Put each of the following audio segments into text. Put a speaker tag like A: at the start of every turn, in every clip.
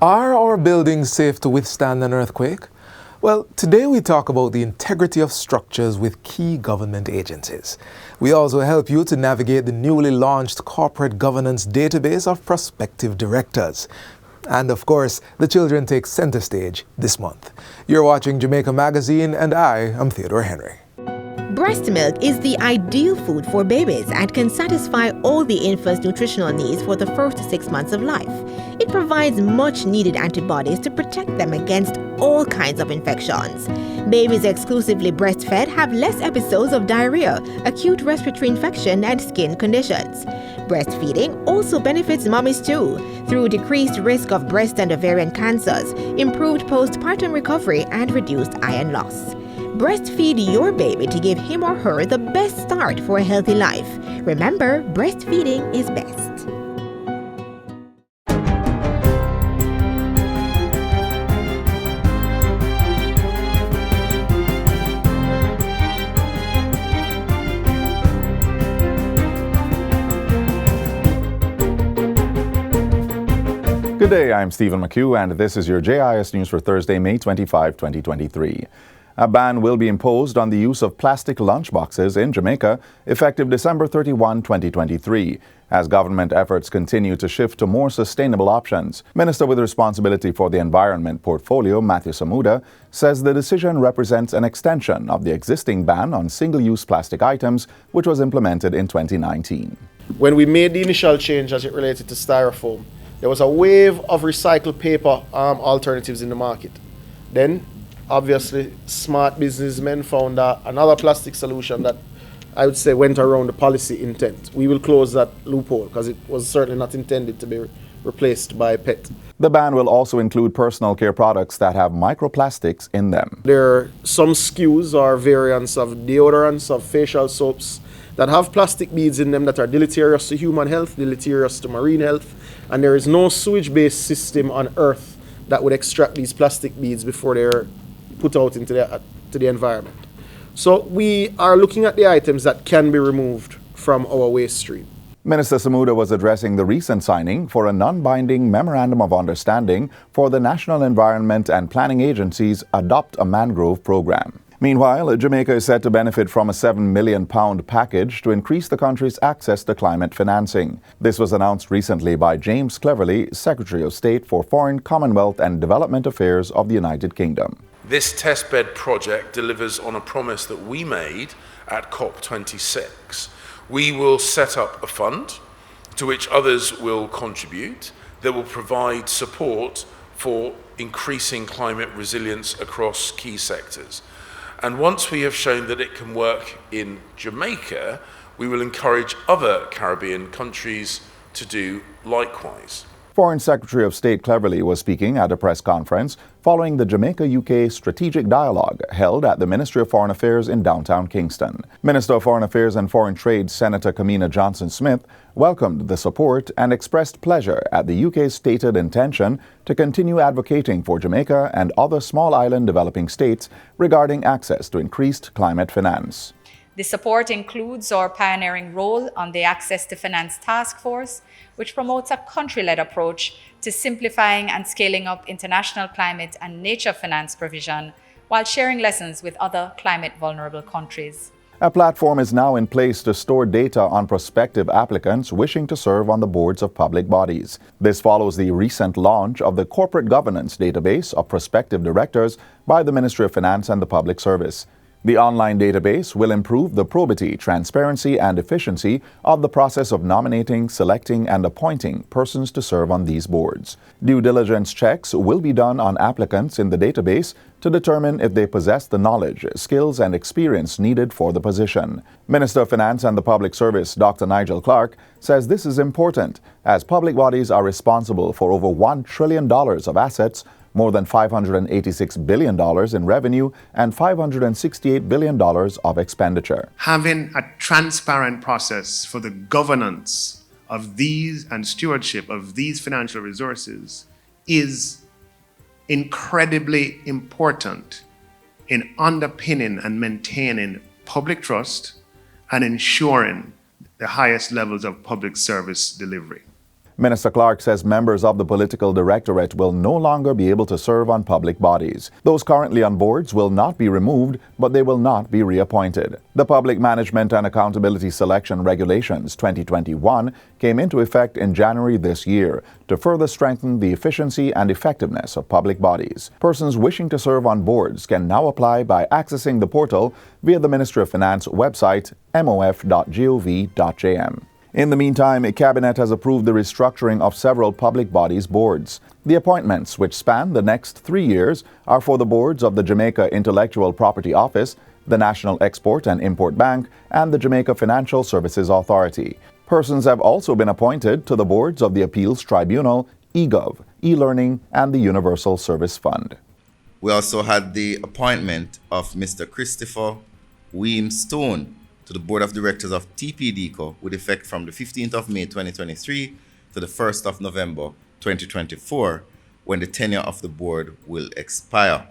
A: Are our buildings safe to withstand an earthquake? Well, today we talk about the integrity of structures with key government agencies. We also help you to navigate the newly launched corporate governance database of prospective directors. And of course, the children take center stage this month. You're watching Jamaica Magazine, and I am Theodore Henry.
B: Breast milk is the ideal food for babies and can satisfy all the infant's nutritional needs for the first 6 months of life. It provides much needed antibodies to protect them against all kinds of infections. Babies exclusively breastfed have less episodes of diarrhea, acute respiratory infection, and skin conditions. Breastfeeding also benefits mommies too, through decreased risk of breast and ovarian cancers, improved postpartum recovery, and reduced iron loss. Breastfeed your baby to give him or her the best start for a healthy life. Remember, breastfeeding is best.
C: Good day, I'm Stephen McHugh, and this is your JIS News for Thursday, May 25, 2023. A ban will be imposed on the use of plastic lunchboxes in Jamaica effective December 31, 2023, as government efforts continue to shift to more sustainable options. Minister with responsibility for the environment portfolio, Matthew Samuda, says the decision represents an extension of the existing ban on single-use plastic items, which was implemented in 2019.
D: When we made the initial change as it related to styrofoam, there was a wave of recycled paper alternatives in the market. Then, obviously, smart businessmen found another plastic solution that I would say went around the policy intent. We will close that loophole because it was certainly not intended to be replaced by PET.
C: The ban will also include personal care products that have microplastics in them.
D: There are some SKUs or variants of deodorants, of facial soaps that have plastic beads in them that are deleterious to human health, deleterious to marine health, and there is no sewage-based system on Earth that would extract these plastic beads before they're put out into the environment. So we are looking at the items that can be removed from our waste stream.
C: Minister Samuda was addressing the recent signing for a non-binding Memorandum of Understanding for the National Environment and Planning Agency's Adopt a Mangrove program. Meanwhile, Jamaica is set to benefit from a £7 million package to increase the country's access to climate financing. This was announced recently by James Cleverly, Secretary of State for Foreign, Commonwealth and Development Affairs of the United Kingdom.
E: This testbed project delivers on a promise that we made at COP26. We will set up a fund to which others will contribute that will provide support for increasing climate resilience across key sectors. And once we have shown that it can work in Jamaica, we will encourage other Caribbean countries to do likewise.
C: Foreign Secretary of State Cleverly was speaking at a press conference following the Jamaica-UK Strategic Dialogue held at the Ministry of Foreign Affairs in downtown Kingston. Minister of Foreign Affairs and Foreign Trade Senator Kamina Johnson-Smith welcomed the support and expressed pleasure at the UK's stated intention to continue advocating for Jamaica and other small island developing states regarding access to increased climate finance.
F: The support includes our pioneering role on the Access to Finance Task Force, which promotes a country-led approach to simplifying and scaling up international climate and nature finance provision while sharing lessons with other climate-vulnerable countries.
C: A platform is now in place to store data on prospective applicants wishing to serve on the boards of public bodies. This follows the recent launch of the Corporate Governance Database of Prospective Directors by the Ministry of Finance and the Public Service. The online database will improve the probity, transparency, and efficiency of the process of nominating, selecting, and appointing persons to serve on these boards. Due diligence checks will be done on applicants in the database to determine if they possess the knowledge, skills, and experience needed for the position. Minister of Finance and the Public Service, Dr. Nigel Clark, says this is important as public bodies are responsible for over $1 trillion of assets, more than $586 billion in revenue, and $568 billion of expenditure.
G: Having a transparent process for the governance of these and stewardship of these financial resources is incredibly important in underpinning and maintaining public trust and ensuring the highest levels of public service delivery.
C: Minister Clark says members of the political directorate will no longer be able to serve on public bodies. Those currently on boards will not be removed, but they will not be reappointed. The Public Management and Accountability Selection Regulations 2021 came into effect in January this year to further strengthen the efficiency and effectiveness of public bodies. Persons wishing to serve on boards can now apply by accessing the portal via the Ministry of Finance website mof.gov.jm. In the meantime, Cabinet has approved the restructuring of several public bodies' boards. The appointments, which span the next 3 years, are for the boards of the Jamaica Intellectual Property Office, the National Export and Import Bank, and the Jamaica Financial Services Authority. Persons have also been appointed to the boards of the Appeals Tribunal, eGov, eLearning, and the Universal Service Fund.
H: We also had the appointment of Mr. Christopher Weems Stone to the Board of Directors of TPDCO with effect from the 15th of May 2023 to the 1st of November 2024, when the tenure of the board will expire.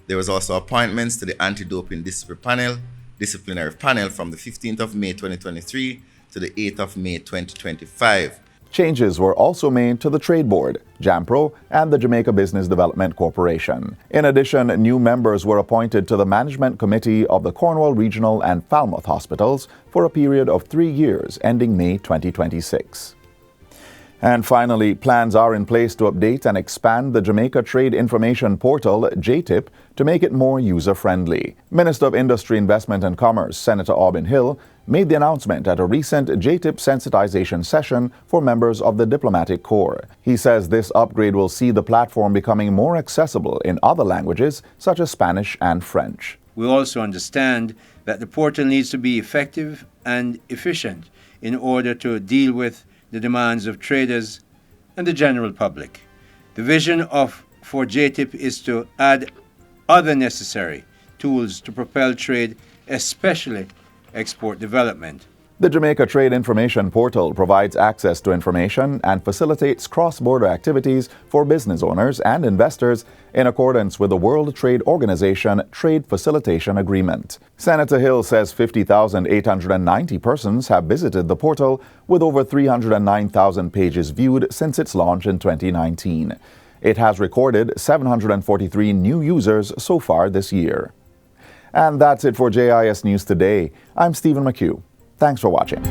H: There was also appointments to the Anti-Doping Disciplinary Panel from the 15th of May 2023 to the 8th of May 2025.
C: Changes were also made to the Trade Board, JAMPRO, and the Jamaica Business Development Corporation. In addition, new members were appointed to the Management Committee of the Cornwall Regional and Falmouth Hospitals for a period of 3 years ending May 2026. And finally, plans are in place to update and expand the Jamaica Trade Information Portal, JTIP, to make it more user-friendly. Minister of Industry, Investment and Commerce, Senator Aubin Hill, made the announcement at a recent JTIP sensitization session for members of the diplomatic corps. He says this upgrade will see the platform becoming more accessible in other languages such as Spanish and French.
I: We also understand that the portal needs to be effective and efficient in order to deal with the demands of traders and the general public. The vision for JTIP is to add other necessary tools to propel trade, especially export development.
C: The Jamaica Trade Information Portal provides access to information and facilitates cross-border activities for business owners and investors in accordance with the World Trade Organization Trade Facilitation Agreement. Senator Hill says 50,890 persons have visited the portal, with over 309,000 pages viewed since its launch in 2019. It has recorded 743 new users so far this year. And that's it for JIS News Today. I'm Stephen McHugh. Thanks for watching.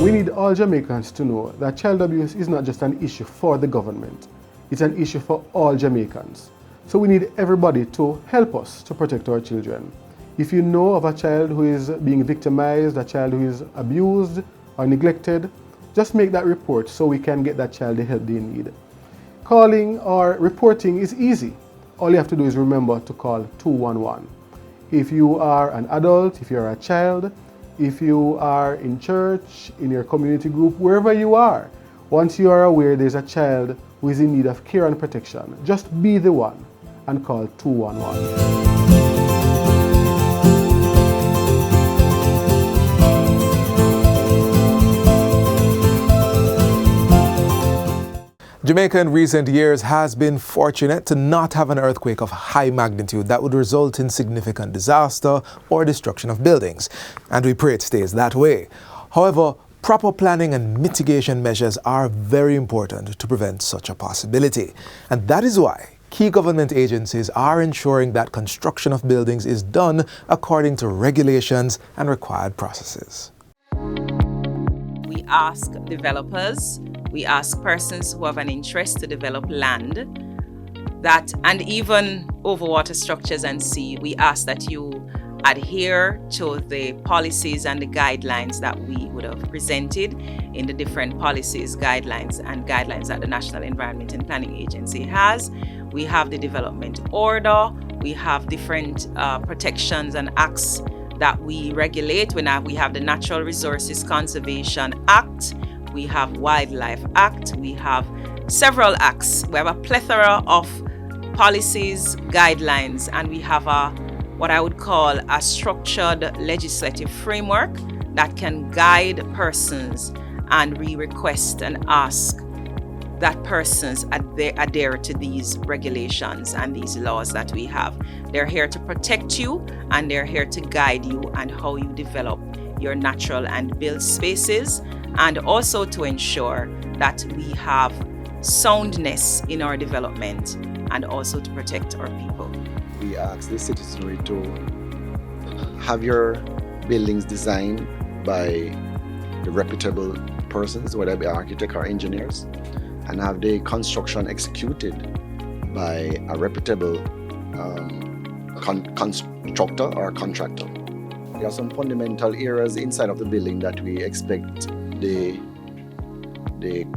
J: We need all Jamaicans to know that child abuse is not just an issue for the government. It's an issue for all Jamaicans. So we need everybody to help us to protect our children. If you know of a child who is being victimized, a child who is abused or neglected, just make that report so we can get that child the help they need. Calling or reporting is easy. All you have to do is remember to call 211. If you are an adult, if you're a child, if you are in church, in your community group, wherever you are, once you are aware there's a child who is in need of care and protection, just be the one and call 211.
A: Jamaica in recent years has been fortunate to not have an earthquake of high magnitude that would result in significant disaster or destruction of buildings, and we pray it stays that way. However, proper planning and mitigation measures are very important to prevent such a possibility, and that is why key government agencies are ensuring that construction of buildings is done according to regulations and required processes.
K: We ask developers, we ask persons who have an interest to develop land, that, and even overwater structures and sea, we ask that you adhere to the policies and the guidelines that we would have presented in the different policies, guidelines that the National Environment and Planning Agency has. We have the development order, we have different protections and acts that we regulate. We have the Natural Resources Conservation Act, we have Wildlife Act, we have several acts. We have a plethora of policies, guidelines, and we have what I would call a structured legislative framework that can guide persons, and we request and ask that persons adhere to these regulations and these laws that we have. They're here to protect you, and they're here to guide you and how you develop your natural and built spaces, and also to ensure that we have soundness in our development and also to protect our people.
L: We ask the citizenry to have your buildings designed by the reputable persons, whether it be architects or engineers, and have the construction executed by a reputable constructor or contractor. There are some fundamental areas inside of the building that we expect the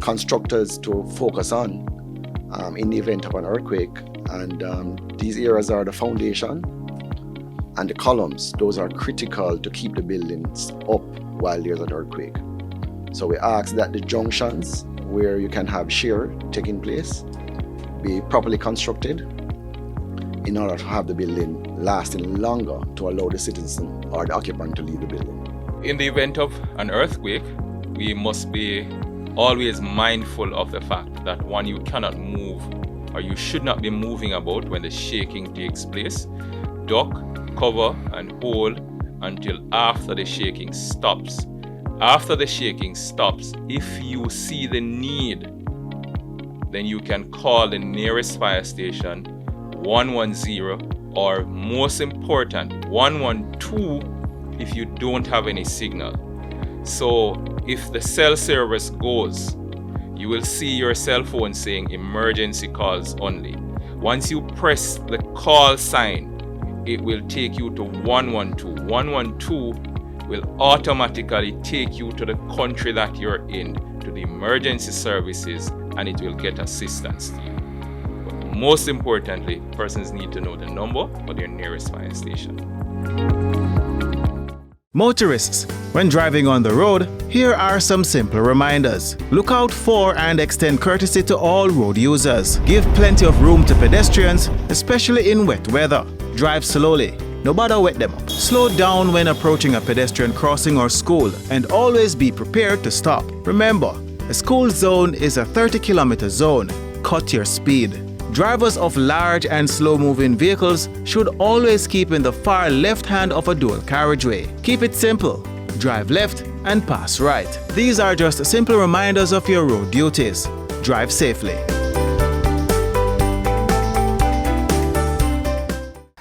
L: constructors to focus on in the event of an earthquake, and these areas are the foundation and the columns. Those are critical to keep the buildings up while there's an earthquake. So we ask that the junctions where you can have shear taking place be properly constructed in order to have the building lasting longer to allow the citizen or the occupant to leave the building.
M: In the event of an earthquake, we must be always mindful of the fact that one, you cannot move, or you should not be moving about when the shaking takes place. Duck, cover and hold until after the shaking stops. After the shaking stops, if you see the need, then you can call the nearest fire station, 110, or most important, 112 if you don't have any signal. So if the cell service goes, you will see your cell phone saying emergency calls only. Once you press the call sign, it will take you to 112. 112 will automatically take you to the country that you're in, to the emergency services, and it will get assistance to you. But most importantly, persons need to know the number of their nearest fire station.
N: Motorists, when driving on the road, here are some simple reminders. Look out for and extend courtesy to all road users. Give plenty of room to pedestrians, especially in wet weather. Drive slowly. No bother wet them up. Slow down when approaching a pedestrian crossing or school, and always be prepared to stop. Remember, a school zone is a 30-kilometer zone. Cut your speed. Drivers of large and slow-moving vehicles should always keep in the far left hand of a dual carriageway. Keep it simple. Drive left and pass right. These are just simple reminders of your road duties. Drive safely.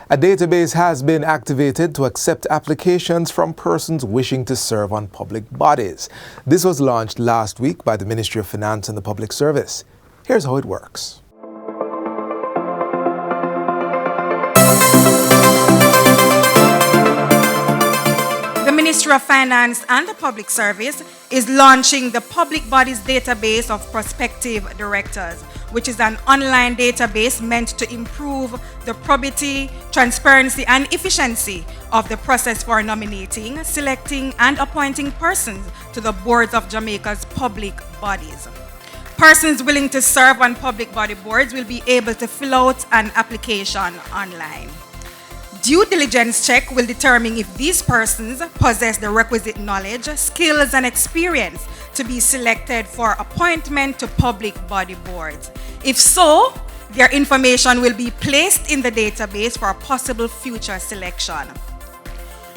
A: A database has been activated to accept applications from persons wishing to serve on public bodies. This was launched last week by the Ministry of Finance and the Public Service. Here's how it works.
O: The Ministry of Finance and the Public Service is launching the Public Bodies Database of Prospective Directors, which is an online database meant to improve the probity, transparency, and efficiency of the process for nominating, selecting, and appointing persons to the boards of Jamaica's public bodies. Persons willing to serve on public body boards will be able to fill out an application online. Due diligence check will determine if these persons possess the requisite knowledge, skills, and experience to be selected for appointment to public body boards. If so, their information will be placed in the database for a possible future selection.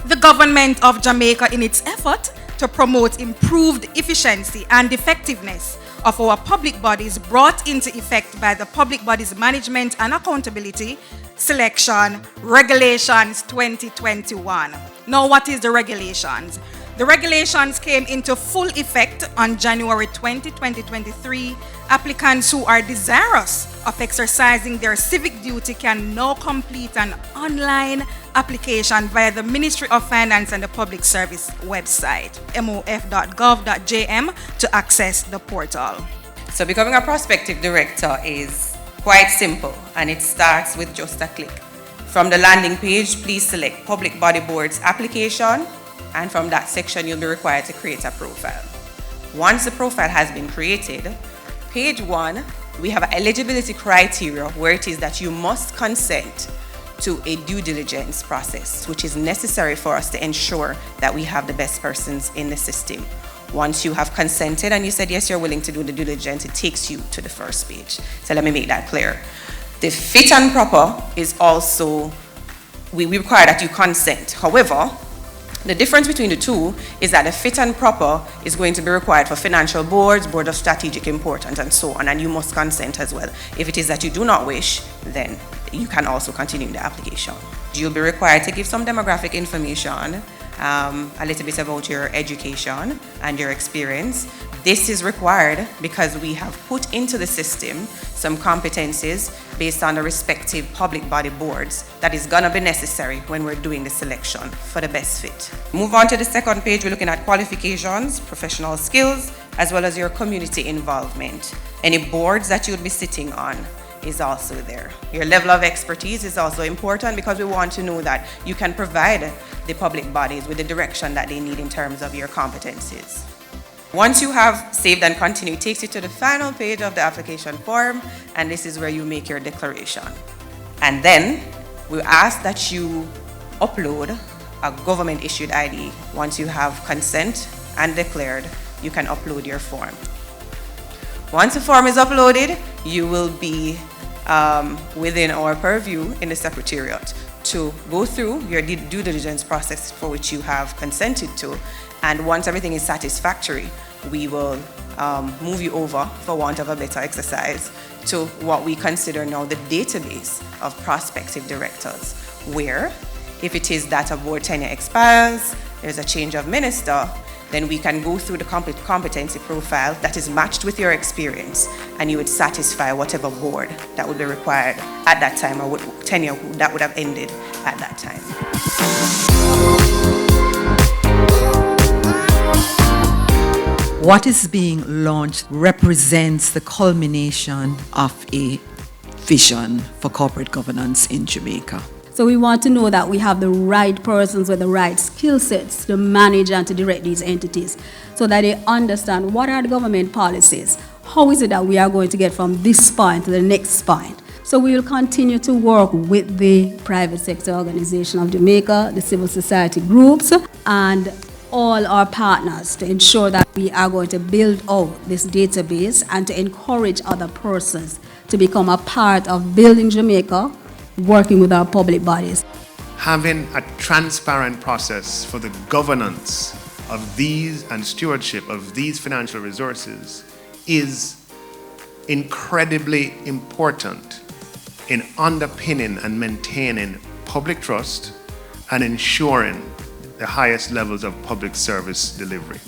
O: The government of Jamaica, in its effort to promote improved efficiency and effectiveness of our public bodies, brought into effect by the Public Bodies Management and Accountability Selection Regulations 2021. Now, what is the regulations? The regulations came into full effect on January 20, 2023. Applicants who are desirous of exercising their civic duty can now complete an online application via the Ministry of Finance and the Public Service website, mof.gov.jm, to access the portal.
P: So becoming a prospective director is quite simple, and it starts with just a click. From the landing page, please select Public Body Board's application, and from that section you'll be required to create a profile. Once the profile has been created, page 1 We have eligibility criteria where it is that you must consent to a due diligence process, which is necessary for us to ensure that we have the best persons in the system. Once you have consented and you said yes, you're willing to do the due diligence, it takes you to the first page. So let me make that clear. The fit and proper is also, we require that you consent. However, the difference between the two is that the fit and proper is going to be required for financial boards, board of strategic importance, and so on, and you must consent as well. If it is that you do not wish, then you can also continue the application. You'll be required to give some demographic information, a little bit about your education and your experience. This is required because we have put into the system some competencies based on the respective public body boards that is going to be necessary when we're doing the selection for the best fit. Move on to the second page, we're looking at qualifications, professional skills, as well as your community involvement. Any boards that you would be sitting on is also there. Your level of expertise is also important because we want to know that you can provide the public bodies with the direction that they need in terms of your competencies. Once you have saved and continued, it takes you to the final page of the application form, and this is where you make your declaration. And then we ask that you upload a government-issued ID. Once you have consent and declared, you can upload your form. Once the form is uploaded, you will be within our purview in the Secretariat to go through your due diligence process for which you have consented to. And once everything is satisfactory, we will move you over, for want of a better exercise, to what we consider now the database of prospective directors, where if it is that a board tenure expires, there's a change of minister, then we can go through the competency profile that is matched with your experience, and you would satisfy whatever board that would be required at that time, or tenure that would have ended at that time.
Q: What is being launched represents the culmination of a vision for corporate governance in Jamaica.
R: So we want to know that we have the right persons with the right skill sets to manage and to direct these entities so that they understand what are the government policies, how is it that we are going to get from this point to the next point. So we will continue to work with the private sector organization of Jamaica, the civil society groups, and all our partners to ensure that we are going to build out this database and to encourage other persons to become a part of building Jamaica, working with our public bodies.
G: Having a transparent process for the governance of these and stewardship of these financial resources is incredibly important in underpinning and maintaining public trust and ensuring the highest levels of public service delivery.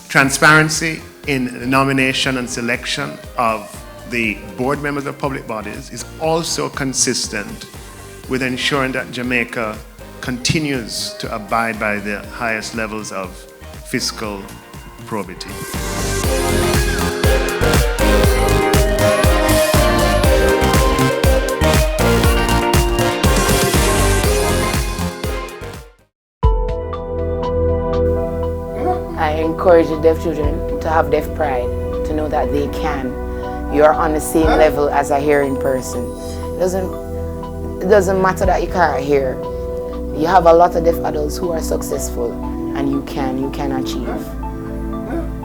G: Transparency in the nomination and selection of the board members of public bodies is also consistent with ensuring that Jamaica continues to abide by the highest levels of fiscal probity.
S: I encourage the deaf children to have deaf pride, to know that they can. You are on the same level as a hearing person. It doesn't matter that you can't hear. You have a lot of deaf adults who are successful, and you can achieve.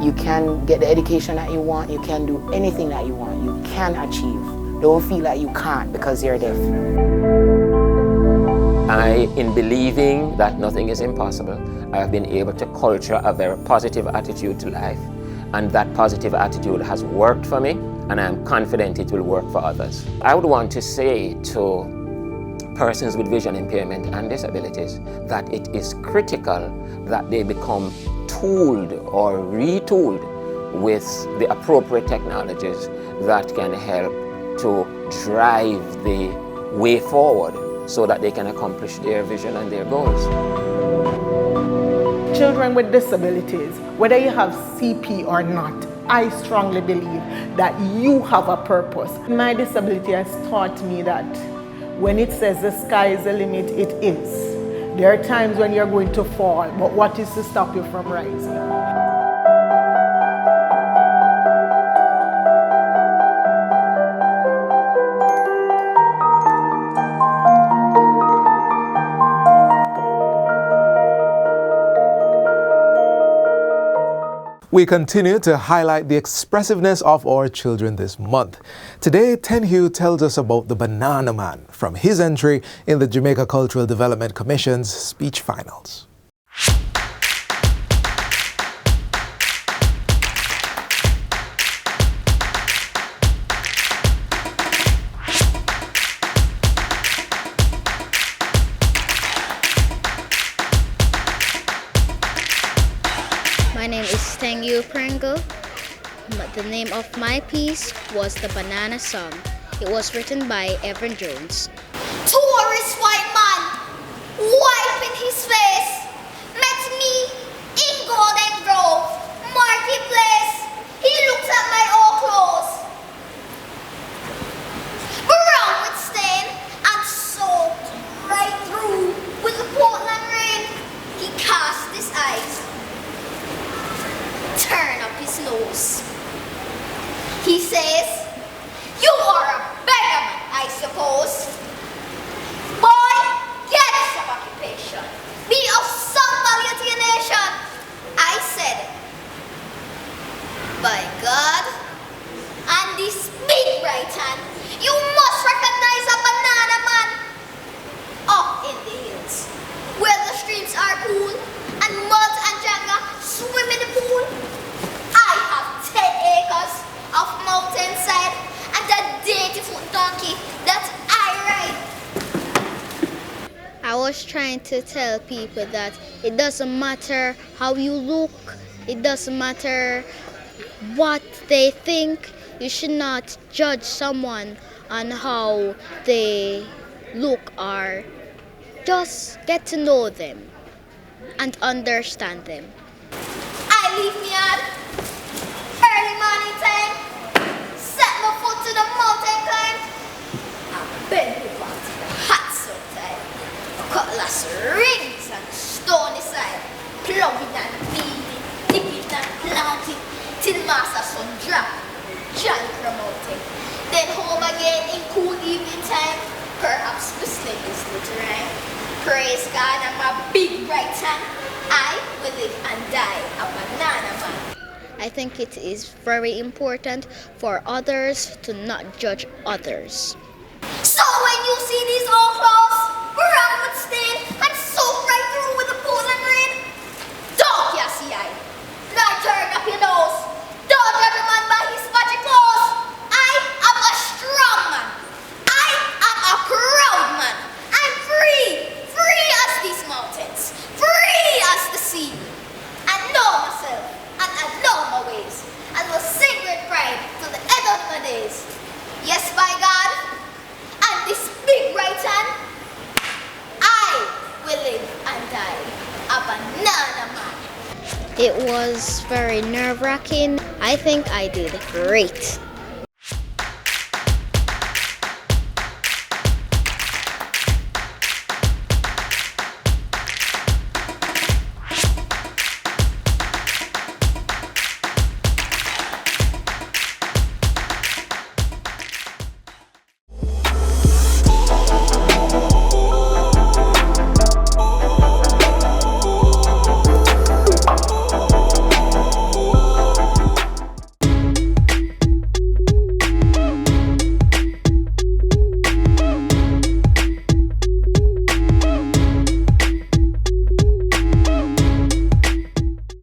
S: You can get the education that you want, you can do anything that you want, you can achieve. Don't feel like you can't because you're deaf.
T: In believing that nothing is impossible, I have been able to culture a very positive attitude to life, and that positive attitude has worked for me, and I am confident it will work for others. I would want to say to persons with vision impairment and disabilities that it is critical that they become tooled or retooled with the appropriate technologies that can help to drive the way forward so that they can accomplish their vision and their goals.
U: Children with disabilities, whether you have CP or not, I strongly believe that you have a purpose. My disability has taught me that when it says the sky is the limit, it is. There are times when you're going to fall, but what is to stop you from rising?
A: We continue to highlight the expressiveness of our children this month. Today, Tenhue tells us about the Banana Man from his entry in the Jamaica Cultural Development Commission's speech finals.
B: My name is Tenhue Pringle. The name of my piece was The Banana Song. It was written by Evan Jones.
V: Tourist white man, wiping his face, met me in Golden Grove Marketplace. He looked at my old clothes, brown with stain and soaked right through with the Portland rain. He cast his eyes, turn up his nose. He says, "You are a beggarman, I suppose. Boy, get some occupation. Be of some value to your nation." I said, "By God, and this big right hand, you must recognize a banana man up in the hills, where the streams are cool and mud and janga swim in the pool. I have 10 acres of mountainside and a dainty-foot donkey that I ride."
B: I was trying to tell people that it doesn't matter how you look, it doesn't matter what they think. You should not judge someone on how they look, or just get to know them and understand them.
V: I leave me out early morning time, set my foot to the mountain climb, and bend over to the hot sun time. Cutlass rings and stony side, plugging and beating, dipping and planting, till master sun drop, jolly promoting. Then home again in cool evening time, perhaps whistling this little rhyme. Praise God and my big right hand, I will live and die a banana man.
B: I think it is very important for others to not judge others.
V: So when you see these old clothes, brown with stain and soaked right through with the Portland rain, don't you see I? Now turn up your nose. Don't judge a man by his patchy clothes. I am a strong man. I am a proud man. I'm free, free as these mountains, free as the sea. I know myself and I know my ways, and will sing with pride to the end of my days. Yes, by God, and this big right hand, I will live and die a banana man.
B: It was very nerve-wracking. I think I did great.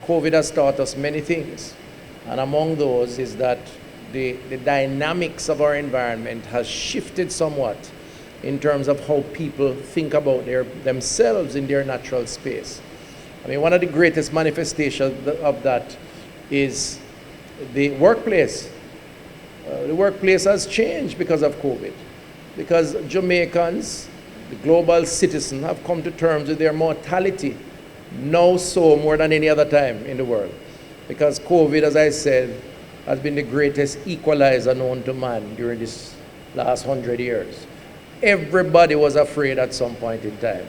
W: COVID has taught us many things, and among those is that the dynamics of our environment has shifted somewhat in terms of how people think about themselves in their natural space. I mean, one of the greatest manifestations of that is the workplace. The workplace has changed because of COVID, because Jamaicans, the global citizen, have come to terms with their mortality, now so more than any other time in the world. Because COVID, as I said, has been the greatest equalizer known to man during this last 100 years. Everybody was afraid at some point in time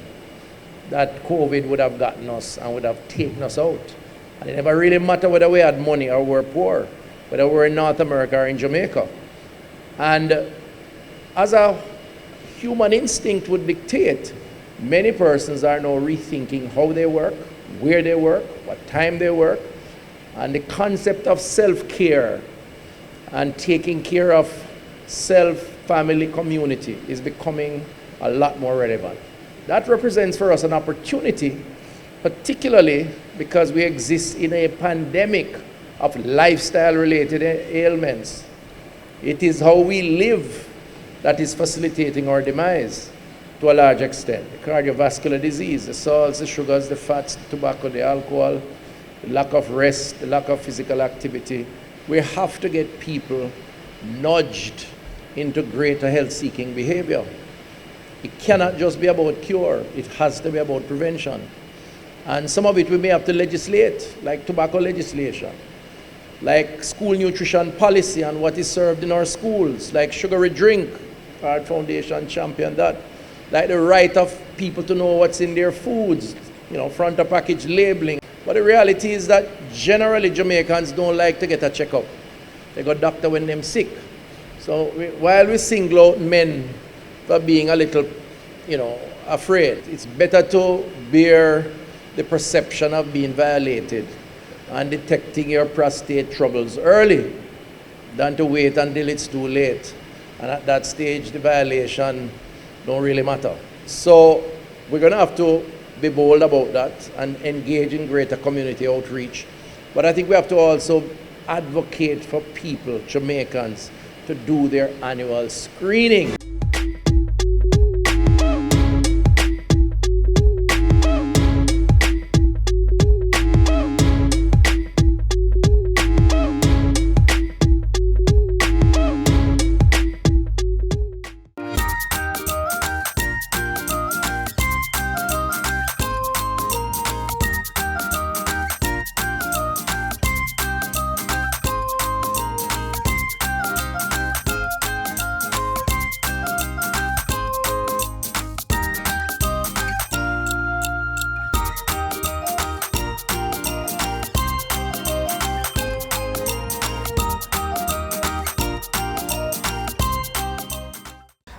W: that COVID would have gotten us and would have taken us out. And it never really mattered whether we had money or were poor, whether we're in North America or in Jamaica. And as a human instinct would dictate, many persons are now rethinking how they work, where they work, what time they work, And the concept of self-care and taking care of self, family, community is becoming a lot more relevant. That represents for us an opportunity, particularly because we exist in a pandemic of lifestyle-related ailments. It is how we live that is facilitating our demise to a large extent. The cardiovascular disease, the salts, the sugars, the fats, the tobacco, the alcohol, the lack of rest, the lack of physical activity. We have to get people nudged into greater health-seeking behavior. It cannot just be about cure. It has to be about prevention. And some of it we may have to legislate, like tobacco legislation, like school nutrition policy and what is served in our schools, like sugary drink. Our foundation championed that. Like the right of people to know what's in their foods, front of package labeling. But the reality is that generally Jamaicans don't like to get a checkup. They go doctor when they're sick. So while we single out men for being a little, afraid, it's better to bear the perception of being violated and detecting your prostate troubles early than to wait until it's too late. And at that stage, the violation don't really matter. So we're going to have to be bold about that and engage in greater community outreach. But I think we have to also advocate for people, Jamaicans, to do their annual screening.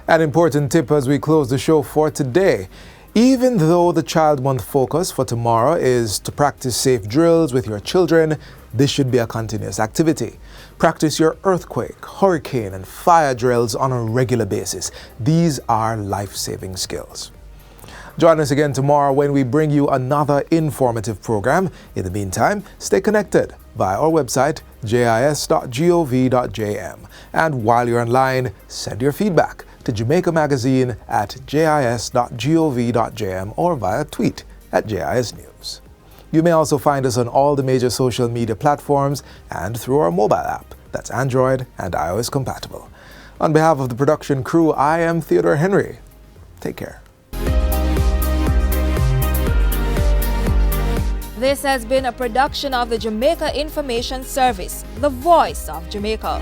A: An important tip as we close the show for today. Even though the Child Month focus for tomorrow is to practice safe drills with your children, this should be a continuous activity. Practice your earthquake, hurricane, and fire drills on a regular basis. These are life-saving skills. Join us again tomorrow when we bring you another informative program. In the meantime, stay connected via our website, jis.gov.jm. And while you're online, send your feedback to Jamaica Magazine at jis.gov.jm or via tweet at JIS News. You may also find us on all the major social media platforms and through our mobile app that's Android and iOS compatible. On behalf of the production crew, I am Theodore Henry. Take care.
D: This has been a production of the Jamaica Information Service, the voice of Jamaica.